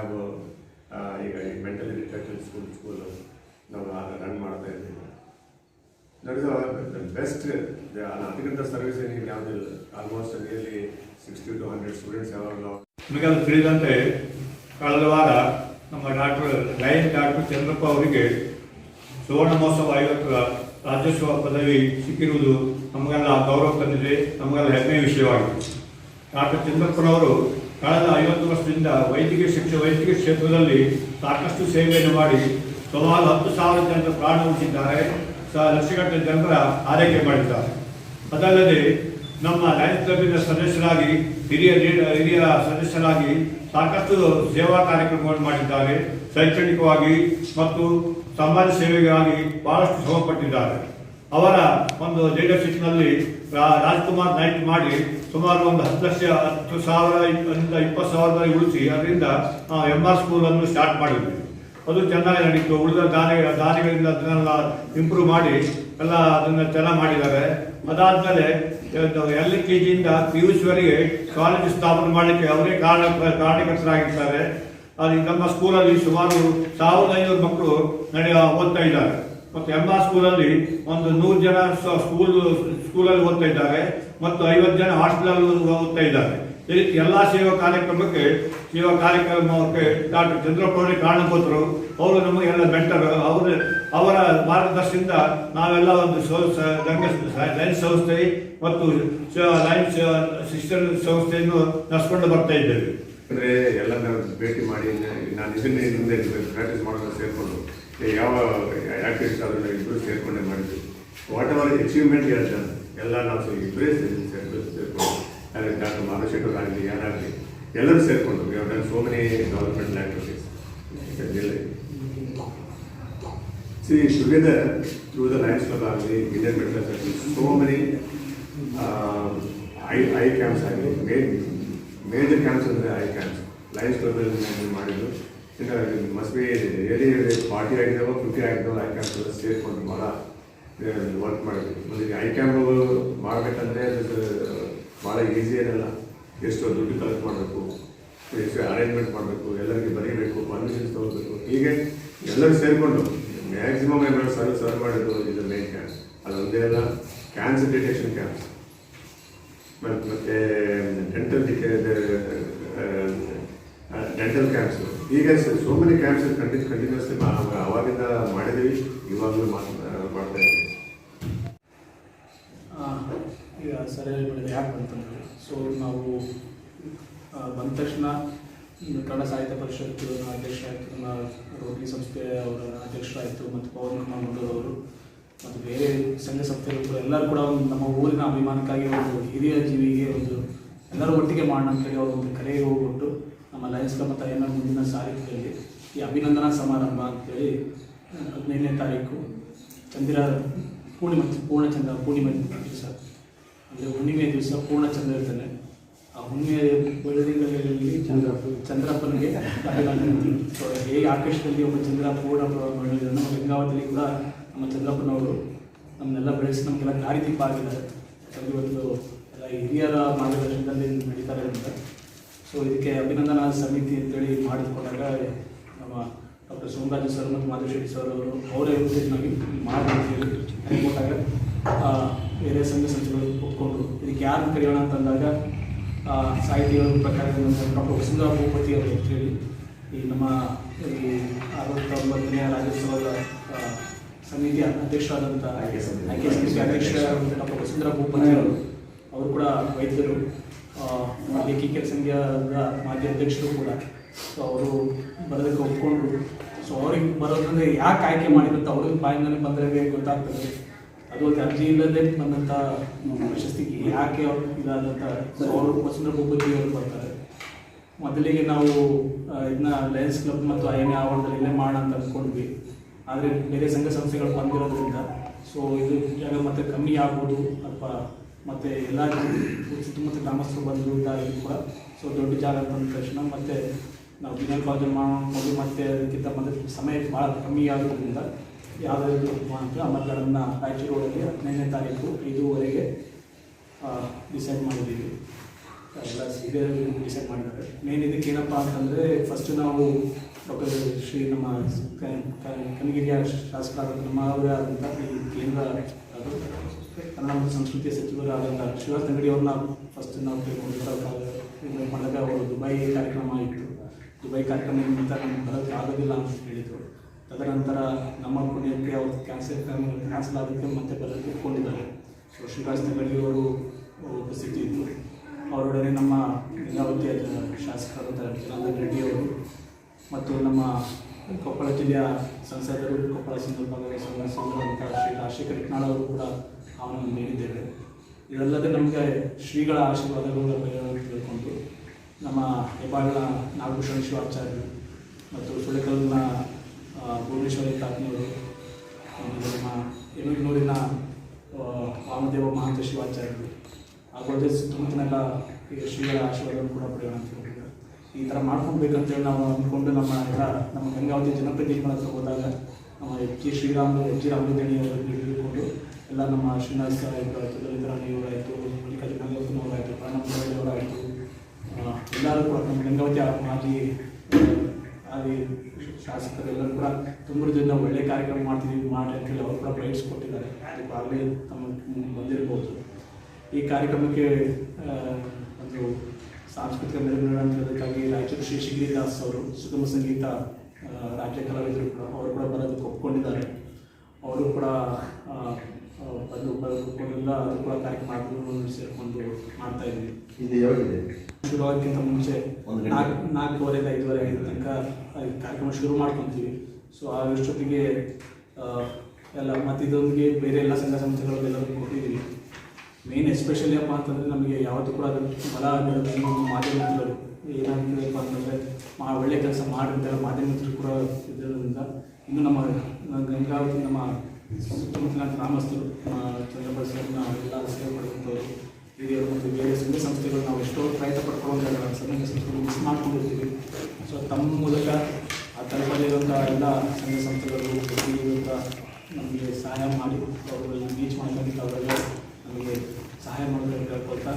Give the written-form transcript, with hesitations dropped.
Have ಈಗ mentally retarded school ನಾವು run ಮಾಡ್ತಾ ಇದ್ದೀವಿ. That is the best. ಅದಕ್ಕಿಂತ ಸರ್ವಿಸ್ ಏನಿಗೆ ಯಾವುದಿಲ್ಲ. ಆಲ್ಮೋಸ್ಟ್ ನಿಯರ್ಲಿ 60 to 100 ಸ್ಟೂಡೆಂಟ್ಸ್ ಯಾವಾಗಲೂ. ನಿಮಗೆಲ್ಲ ತಿಳಿದಂತೆ ಕಳೆದ ವಾರ ನಮ್ಮ ಡಾಕ್ಟರ್ ಚಂದ್ರಪ್ಪ ಅವರಿಗೆ ಸುವರ್ಣ ಮಹೋತ್ಸವ 50ರ ರಾಜ್ಯೋತ್ಸವ ಪದವಿ ಸಿಕ್ಕಿರುವುದು ನಮಗೆಲ್ಲ ಗೌರವ ತಂದಿದೆ, ನಮಗೆಲ್ಲ ಹೆಮ್ಮೆಯ ವಿಷಯವಾಗಿದೆ. ಡಾಕ್ಟರ್ ಚಂದ್ರಪ್ಪನವರು ಕಳೆದ 50 ವರ್ಷದಿಂದ ವೈದ್ಯಕೀಯ ಕ್ಷೇತ್ರದಲ್ಲಿ ಸಾಕಷ್ಟು ಸೇವೆಯನ್ನು ಮಾಡಿ ಸುಮಾರು 10,000 ಜನರ ಪ್ರಾಣ ಉಳಿಸಿದ್ದಾರೆ, ಲಕ್ಷಗಟ್ಟಲೆ ಜನರ ಆರೈಕೆ ಮಾಡಿದ್ದಾರೆ. ಅದಲ್ಲದೆ ನಮ್ಮ ಲಯನ್ಸ್ ಕ್ಲಬ್ಬಿನ ಸದಸ್ಯರಾಗಿ ಹಿರಿಯ ಸದಸ್ಯರಾಗಿ ಸಾಕಷ್ಟು ಸೇವಾ ಕಾರ್ಯಕ್ರಮಗಳನ್ನು ಮಾಡಿದ್ದಾರೆ. ಶೈಕ್ಷಣಿಕವಾಗಿ ಮತ್ತು ಸಮಾಜ ಸೇವೆಗಾಗಿ ಬಹಳಷ್ಟು ಶ್ರಮಪಟ್ಟಿದ್ದಾರೆ. ಅವರ ಒಂದು ಲೀಡರ್ಶಿಪ್ನಲ್ಲಿ ರಾಜ್ಕುಮಾರ್ ನೈಟ್ ಮಾಡಿ ಸುಮಾರು ಒಂದು 10,000ರಿಂದ 20,000 ಉಳಿಸಿ ಅದರಿಂದ MR ಸ್ಕೂಲನ್ನು ಸ್ಟಾರ್ಟ್ ಮಾಡಿದ್ವಿ. ಅದು ಚೆನ್ನಾಗಿ ನಡೀತು. ಉಳಿದ ದಾನಿಗಳಿಂದ ಅದನ್ನೆಲ್ಲ ಇಂಪ್ರೂವ್ ಮಾಡಿ ಎಲ್ಲ ಅದನ್ನು ಚೆನ್ನಾಗಿ ಮಾಡಿದ್ದಾರೆ. ಅದಾದಮೇಲೆ LKGಯಿಂದ PUC ವರೆಗೆ ಕಾಲೇಜು ಸ್ಥಾಪನೆ ಮಾಡಲಿಕ್ಕೆ ಅವರೇ ಕಾರಣಕರ್ತರಾಗಿರ್ತಾರೆ. ಅದು ನಮ್ಮ ಸ್ಕೂಲಲ್ಲಿ ಸುಮಾರು 1,500 ಮಕ್ಕಳು ಓದ್ತಾ ಇದ್ದಾರೆ. ಮತ್ತು MR ಸ್ಕೂಲಲ್ಲಿ ಒಂದು 100 ಜನ ಸ್ಕೂಲಲ್ಲಿ ಓದ್ತಾ ಇದ್ದಾರೆ ಮತ್ತು 50 ಜನ ಹಾಸ್ಟೆಲಲ್ಲಿ ಓದ್ತಾ ಇದ್ದಾರೆ. ಈ ರೀತಿ ಎಲ್ಲ ಸೇವಾ ಕಾರ್ಯಕ್ರಮಕ್ಕೆ ಡಾಕ್ಟರ್ ಚಂದ್ರಪ್ಪ ಅವರೇ ಕಾರಣಕರ್ತರು. ಅವರು ನಮಗೆಲ್ಲ ಮೆಂಟರ್. ಅವರ ಮಾರ್ಗದರ್ಶನದಿಂದ ನಾವೆಲ್ಲ ಒಂದು ಲಯನ್ಸ್ ಸಂಸ್ಥೆ ಮತ್ತು ಲಯನ್ಸ್ ಸಿಸ್ಟರ್ ಸಂಸ್ಥೆಯನ್ನು ನಡೆಸ್ಕೊಂಡು ಬರ್ತಾ ಇದ್ದೇವೆ. ಅಂದರೆ ಎಲ್ಲ ಭೇಟಿ ಮಾಡಿ ನಾನು ಇದನ್ನೇ ಹಿಂದೆ ಪ್ರಾಕ್ಟೀಸ್ ಮಾಡೋದು ಸೇರಿಕೊಂಡು ಯಾವ ಆ್ಯಕ್ಟಿವಿಟೀಸ್ ಅದನ್ನು ಇಬ್ಬರು ಸೇರಿಕೊಂಡೇ ಮಾಡಿದ್ವಿ. ವಾಟ್ ಎವರ್ ಅಚೀವ್ಮೆಂಟ್ ಹೇಳ್ತಾನೆ ಎಲ್ಲ ನಾವು ಇಬ್ಬರೇ ಸೇರಿಕೊಂಡು ಡಾಕ್ಟರ್ ಮಾಧುಶೇಖರ್ ಆಗಲಿ ಯಾರಾಗಲಿ ಎಲ್ಲರೂ ಸೇರಿಕೊಂಡು so many development activities together through the Lions Club ಆಗಲಿ Indian medical service so many eye camps ಆಗಲಿ ಮೇಜರ್ ಕ್ಯಾಂಪ್ಸ್ ಅಂದರೆ ಐ ಕ್ಯಾಂಪ್ಸ್ ಲಯನ್ಸ್ ಕ್ಲಬ್ಬಲ್ಲಿ ಮಾಡಿದ್ದು. ಮಸ್ಟ್ ಬಿ ರಿಯಲಿ 40 ಆಗಿದ್ದಾವೆ 50 ಆಗಿದ್ದಾವೆ ಐ ಕ್ಯಾಂಪ್ಸ್ ಎಲ್ಲ ಸೇರಿಕೊಂಡು ಭಾಳ ವರ್ಕ್ ಮಾಡಿದ್ವಿ. ಮತ್ತು ಐ ಕ್ಯಾಂಪ್ ಮಾಡಬೇಕಂದ್ರೆ ಅದು ಭಾಳ ಈಸಿ ಏನಲ್ಲ. ಎಷ್ಟು ದುಡ್ಡು ಕಲೆಕ್ಟ್ ಮಾಡಬೇಕು, ಎಷ್ಟು ಅರೇಂಜ್ಮೆಂಟ್ ಮಾಡಬೇಕು, ಎಲ್ಲರಿಗೆ ಬರೀಬೇಕು, ಪರ್ಮಿಷನ್ಸ್ ತೊಗೋಬೇಕು. ಹೀಗೆ ಎಲ್ಲರೂ ಸೇರಿಕೊಂಡು ಮ್ಯಾಕ್ಸಿಮಮ್ ಏನಾದ್ರು ಸರ್ವ್ ಮಾಡಿದ್ದು ಇದು ಮೇನ್ ಕ್ಯಾಂಪ್. ಅದೊಂದೇ ಅಲ್ಲ, ಕ್ಯಾನ್ಸರ್ ಡಿಟೆಕ್ಷನ್ ಕ್ಯಾಂಪ್ಸ್ ಮತ್ತು ಡೆಂಟಲ್ ಕ್ಯಾಂಪ್ಸು. ಹೀಗೆ ಸೋ ಮೆನಿ ಕ್ಯಾಂಪ್ಸ್ ಕಂಟಿನ್ಯೂಸ್ಲಿ ಅವಾಗಿಂದ ಮಾಡಿದ್ದೀವಿ, ಇವಾಗಲೂ ಮಾಡ್ತಾ ಇದ್ದೀವಿ. ಈಗ ಸರಿಯಾಗಿ ಬೆಳೆದು ಯಾಕೆ ಬಂತಂದರೆ ನಾವು ಬಂದ ತಕ್ಷಣ ಕನ್ನಡ ಸಾಹಿತ್ಯ ಪರಿಷತ್ತು ಅಧ್ಯಕ್ಷರಾಯಿತು, ನಮ್ಮ ರೋಟರಿ ಸಂಸ್ಥೆ ಅವರ ಅಧ್ಯಕ್ಷರಾಯಿತು, ಮತ್ತು ಪವನ್ ಕುಮಾರ್ ಮಂಡೂರ್ ಅವರು ಮತ್ತು ಬೇರೆ ಸಂಘ ಸಂಸ್ಥೆಗಳು ಎಲ್ಲರೂ ಕೂಡ ಒಂದು ನಮ್ಮ ಊರಿನ ಅಭಿಮಾನಕ್ಕಾಗಿ ಒಂದು ಹಿರಿಯ ಜೀವಿಗೆ ಒಂದು ಎಲ್ಲರೂ ಒಟ್ಟಿಗೆ ಮಾಡೋಣ ಅಂತೇಳಿ ಅವರು ಒಂದು ಕರೆಗೆ ಹೋಗ್ಬಿಟ್ಟು ನಮ್ಮ ಲಯನ್ಸ್ ಕ್ಲಬ್ ಮತ್ತು INR ಮುಂದಿನ ಸಾರಿಗೆಯಲ್ಲಿ ಈ ಅಭಿನಂದನಾ ಸಮಾರಂಭ ಅಂತೇಳಿ 15ನೇ ತಾರೀಕು ಪೂರ್ಣಿಮೆ ದಿವಸ ಅಂದರೆ ಹುಣ್ಣಿಮೆ ದಿವಸ ಪೂರ್ಣಚಂದ್ರ ಇರ್ತಾನೆ. ಆ ಹುಣ್ಣಿಮೆ ಬೆಳದಿಂಗಳಲ್ಲಿ ಚಂದ್ರಪ್ಪನಿಗೆ ಸೊ ಹೇಗೆ ಆಕಾಶದಲ್ಲಿ ಒಬ್ಬ ಚಂದ್ರ ಪೂರ್ಣ ಬೆಳೆದಿದ್ದಾನೆ, ನಮ್ಮ ಗಂಗಾವತಿಯಲ್ಲಿ ಕೂಡ ನಮ್ಮ ಚಂದ್ರಪ್ಪನವರು ನಮ್ಮನ್ನೆಲ್ಲ ಬೆಳೆಸಿ ನಮಗೆಲ್ಲ ದಾರಿದೀಪ ಆಗಿದ್ದಾರೆ. ಇವತ್ತು ಎಲ್ಲ ಹಿರಿಯರ ಮಾರ್ಗದರ್ಶನದಲ್ಲಿ ನಡೀತಾರೆ ಅಂತ. ಸೊ ಇದಕ್ಕೆ ಅಭಿನಂದನಾ ಸಮಿತಿ ಅಂತೇಳಿ ಮಾಡಿಕೊಂಡಾಗ ನಮ್ಮ ಡಾಕ್ಟರ್ ಸೋಮರಾಜು ಸರ್ ಮತ್ತು ಮಾಧುಶೆಟ್ಟಿ ಸರ್ ಅವರು ಅವರೇ ನಮಗೆ ಮಾಡಿ ಅಂತೇಳಿ ಕೊಟ್ಟಾಗ ಬೇರೆ ಸಂಘ ಸಂಸ್ಥೆಗಳು ಒಪ್ಕೊಂಡ್ರು. ಇದಕ್ಕೆ ಯಾರನ್ನು ಕರೆಯೋಣ ಅಂತಂದಾಗ ಸಾಹಿತಿಗಳ ಪ್ರಕಾರ ಡಾಕ್ಟರ್ ವಸುಂಧರಾ ಭೂಪತಿ ಅವರು ಅಂತೇಳಿ ಈ ನಮ್ಮ ಈ 69ನೇ ರಾಜ್ಯೋತ್ಸವದ ಸಮಿತಿಯ ಅಧ್ಯಕ್ಷರಾದಂಥ ಆಯ್ಕೆ ಸಮಿತಿ ಅಧ್ಯಕ್ಷರಾದಂಥ ಡಾಕ್ಟರ್ ವಸುಂಧರಾ ಭೂಪತಿ ಅವರು ಕೂಡ ವೈದ್ಯರು, ಲೇಖಿಕೆಯ ಸಂಘದ ಮಾಜಿ ಅಧ್ಯಕ್ಷರು ಕೂಡ. ಸೊ ಅವರು ಬರೋದಕ್ಕೆ ಒಪ್ಕೊಂಡ್ರು. ಸೊ ಅವ್ರಿಗೆ ಬರೋದಂದರೆ ಯಾಕೆ ಆಯ್ಕೆ ಮಾಡಿದಂತ ಅವ್ರಿಗೆ ಬಾಯಿಂದಲೇ ಬಂದರೆ ಗೊತ್ತಾಗ್ತದೆ. ಅದು ಒಂದು ಅರ್ಜಿ ಇಲ್ಲದೆ ಬಂದಂಥ ಪ್ರಶಸ್ತಿಗೆ ಯಾಕೆ ಅವರು ಇದಾದಂಥ ಅವರು ವಸುಂಧರಾ ಭೂಪತಿ ಅವರು ಬರ್ತಾರೆ. ಮೊದಲಿಗೆ ನಾವು ಇದನ್ನ ಲಯನ್ಸ್ ಕ್ಲಬ್ ಮತ್ತು INA ಆವರಣದಲ್ಲಿ ಇಲ್ಲೇ ಮಾಡೋಣ ಅಂತ ಅಂದ್ಕೊಂಡ್ವಿ. ಆದರೆ ಬೇರೆ ಸಂಘ ಸಂಸ್ಥೆಗಳು ಬಂದಿರೋದ್ರಿಂದ ಸೊ ಇದು ಜಾಗ ಮತ್ತೆ ಕಮ್ಮಿ ಆಗ್ಬೋದು ಅಥವಾ ಮತ್ತು ಎಲ್ಲ ಸುತ್ತಮುತ್ತ ಗ್ರಾಮಸ್ಥರು ಬಂದರು ಇದ್ದಾಗಿ ಕೂಡ. ಸೊ ದೊಡ್ಡ ಜಾಗ ಬಂದ ತಕ್ಷಣ ಮತ್ತು ನಾವು ದಿನ ಕಾಲೇಜಲ್ಲಿ ಮಾಡೋದು ಮತ್ತು ಅದಕ್ಕಿಂತ ಮೊದಲು ಸಮಯ ಭಾಳ ಕಮ್ಮಿ ಆಗೋದ್ರಿಂದ ಯಾವುದಾದ್ರು ಅಂತ ಮತಗಳನ್ನು ರಾಯಚೂರು ರೋಡಲ್ಲಿ 15ನೇ ತಾರೀಕು 5 ಡಿಸೈಡ್ ಮಾಡಿದ್ದೀವಿ. ಎಲ್ಲ ಇದೇ ಡಿಸೈಡ್ ಮಾಡಿದ್ದಾರೆ. ಮೇನ್ ಇದಕ್ಕೆ ಏನಪ್ಪ ಅಂತಂದರೆ ಫಸ್ಟ್ ನಾವು ಡಾಕ್ಟರ್ ಶ್ರೀ ನಮ್ಮ ಕನಗಿರಿಯ ಶಾಸಕರಾದ ನಮ್ಮ ಅವರೇ ಆದಂಥ ಈ ಕೇಂದ್ರ ಅದು ಕನ್ನಡ ಮತ್ತು ಸಂಸ್ಕೃತಿಯ ಸಚಿವರಾದಂಥ ಶ್ರೀನಿವಾಸ ತಂಗಡಿ ಅವ್ರನ್ನ ಫಸ್ಟ್ ನಾವು ತಿಳ್ಕೊಂಡಿದ್ದು ಮಾಡಿದಾಗ ಅವರು ದುಬೈ ಕಾರ್ಯಕ್ರಮ ಇತ್ತು. ದುಬೈ ಕಾರ್ಯಕ್ರಮ ನಿಮಿತ್ತ ನಮ್ಗೆ ಬರೋಕ್ಕೆ ಆಗೋದಿಲ್ಲ ಅಂತ ಹೇಳಿದರು. ತದನಂತರ ನಮ್ಮ ಪುಣ್ಯಕ್ಕೆ ಅವ್ರು ಕ್ಯಾನ್ಸಲ್ ಆಗೋಕ್ಕೆ ಮತ್ತೆ ಬರೋಕ್ಕೆ ಒಪ್ಕೊಂಡಿದ್ದಾರೆ. ಸೊ ಶ್ರೀನಿವಾಸ ತಂಗಡಿ ಅವರು ಉಪಸ್ಥಿತಿ ಇದ್ದು ಅವರೊಡನೆ ನಮ್ಮ ಗಂಗಾವತಿಯ ಶಾಸಕರಾದ ಜನಾರ್ದನ್ ರೆಡ್ಡಿ ಅವರು ಮತ್ತು ನಮ್ಮ ಕೊಪ್ಪಳ ಜಿಲ್ಲೆಯ ಸಂಸದರು, ಕೊಪ್ಪಳ ಸಂದರ್ಭದ ಸಂಸದರಂಥ ಶ್ರೀ ರಾಜಶೇಖರ್ ಇಟ್ನಾಳ್ ಅವರು ಕೂಡ ಆಹ್ವಾನವನ್ನು ನೀಡಿದ್ದೇವೆ. ಇದಲ್ಲದೆ ನಮಗೆ ಶ್ರೀಗಳ ಆಶೀರ್ವಾದಗಳನ್ನು ತಿಳ್ಕೊಂಡು ನಮ್ಮ ಹೆಬ್ಬಾಳಿನ ನಾಗಭೂಷಣ ಶಿವಾಚಾರ್ಯರು ಮತ್ತು ಸುಳೆಕಲ್ಲಿನ ಭುವನೇಶ್ವರಿ ತಾತ್ನಿಯವರು, ನಮ್ಮ ಎಮ್ಮಿಗ್ನೂರಿನ ವಾಮದೇವ ಮಹಾಂತ ಶಿವಾಚಾರ್ಯರು ಹಾಗೂ ಅದೇ ಸುತ್ತಮುತ್ತಲೆಲ್ಲ ಈಗ ಶ್ರೀಗಳ ಆಶೀರ್ವಾದವನ್ನು ಕೂಡ ಪಡೆಯೋಣ ಅಂತ ಹೇಳಿದ್ದಾರೆ. ಈ ಥರ ಮಾಡ್ಕೊಬೇಕಂತೇಳಿ ನಾವು ಅಂದ್ಕೊಂಡು ನಮ್ಮ ಗಂಗಾವತಿ ಜನಪ್ರತಿನಿಧಿಗಳ ಹತ್ರ ಹೋದಾಗ ನಮ್ಮ ಎಚ್ ಜಿ ರಾಮಲಿಂಗೇಣಿ ಅವರನ್ನು ಹಿಡಿದುಕೊಂಡು ಎಲ್ಲ ನಮ್ಮ ಶ್ರೀನಿವಾಸ ಆಯಿತು, ದಲಿತರಾಣಿಯವರಾಯಿತು, ಮಲ್ಲಿಕಾರ್ಜುನ ಗಂಗಾವತಿನವರಾಯಿತು, ಪ್ರಣಬ್ ಎಲ್ಲರೂ ಕೂಡ ನಮ್ಮ ಗಂಗಾವತಿ ಮಾಜಿ ಶಾಸಕರೆಲ್ಲರೂ ಕೂಡ ತುಂಬ ಒಳ್ಳೆಯ ಕಾರ್ಯಕ್ರಮ ಮಾಡ್ತಿದ್ದೀವಿ ಮಾಡಿ ಅಂತೇಳಿ ಅವರು ಕೂಡ ಪ್ರೈಸ್ ಕೊಟ್ಟಿದ್ದಾರೆ. ಅದಕ್ಕಾಗಲೇ ತಮ್ಮ ಬಂದಿರ್ಬೋದು. ಈ ಕಾರ್ಯಕ್ರಮಕ್ಕೆ ಒಂದು ಸಾಂಸ್ಕೃತಿಕ ನೆರವು ನೀಡೋದಕ್ಕಾಗಿ ರಾಯಚೂರು ಶ್ರೀ ಶಿಗಿರಿದಾಸ್ ಅವರು ಸುಗಮ ಸಂಗೀತ ರಾಜ್ಯ ಕಲಾವಿದರು ಕೂಡ ಅವರು ಕೂಡ ಬರೋದಕ್ಕೆ ಒಪ್ಕೊಂಡಿದ್ದಾರೆ. ಅವರು ಕೂಡ ಒಪ್ಕೊಂಡಿಲ್ಲ, ಅದು ಕೂಡ ಕಾರ್ಯಕ್ರಮ ಸೇರಿಕೊಂಡು ಮಾಡ್ತಾ ಇದ್ವಿ. ಇದು ಯಾವಾಗಿದೆ? ಶುರುವಾಗಕ್ಕಿಂತ ಮುಂಚೆ 4:45 5:30 ತನಕ ಕಾರ್ಯಕ್ರಮ ಶುರು ಮಾಡ್ಕೊತೀವಿ. ಸೊ ಅಷ್ಟೊತ್ತಿಗೆ ಎಲ್ಲ ಮತ್ತು ಇದೊಂದಿಗೆ ಬೇರೆ ಎಲ್ಲ ಸಂಘ ಸಂಸ್ಥೆಗಳನ್ನೆಲ್ಲರೂ ಕೊಟ್ಟಿದ್ದೀವಿ. ಮೇನ್ ಎಸ್ಪೆಷಲಿ ಅಪ್ಪ ಅಂತಂದರೆ ನಮಗೆ ಯಾವತ್ತೂ ಕೂಡ ಅದನ್ನು ಬಲ ಮಾಧ್ಯಮಗಳು ಏನಾಗಬೇಕು ಅಂತಂದರೆ ಒಳ್ಳೆ ಕೆಲಸ ಮಾಡಿರ್ತಾರೆ ಮಾಧ್ಯಮಗಳು ಕೂಡ ಇದರಿಂದ ಇನ್ನು ನಮ್ಮ ಗಂಗಾವತಿ ನಮ್ಮ ಸುತ್ತಮುತ್ತಲಿನ ಗ್ರಾಮಸ್ಥರು ಚಂದ್ರಬಸವನ್ನ ಎಲ್ಲ ಸೇವೆ ಮಾಡಿದಂಥವ್ರು ಹಿರಿಯರು ಮತ್ತು ಬೇರೆ ಸಂಘ ಸಂಸ್ಥೆಗಳು ನಾವು ಎಷ್ಟೋ ಪ್ರಯತ್ನ ಪಡ್ಕೊಳ್ಳೋದಿಲ್ಲ, ಸಂಘ ಸಂಸ್ಥೆಗಳು ಮಿಸ್ ಮಾಡ್ಕೊಂಡಿರ್ತೀವಿ. ಸೊ ತಮ್ಮ ಮೂಲಕ ಆ ತಲುಪಲ್ಲಿರುವಂಥ ಎಲ್ಲ ಸಂಘ ಸಂಸ್ಥೆಗಳು ನಮಗೆ ಸಹಾಯ ಮಾಡಿ ಅವರುಗಳನ್ನ ರೀಚ್ ಮಾಡ್ಕೊಂಡು ಅವರೆಲ್ಲ ನಮಗೆ ಸಹಾಯ ಮಾಡೋದಕ್ಕೆ ಹೇಳ್ಕೊಳ್ತಾ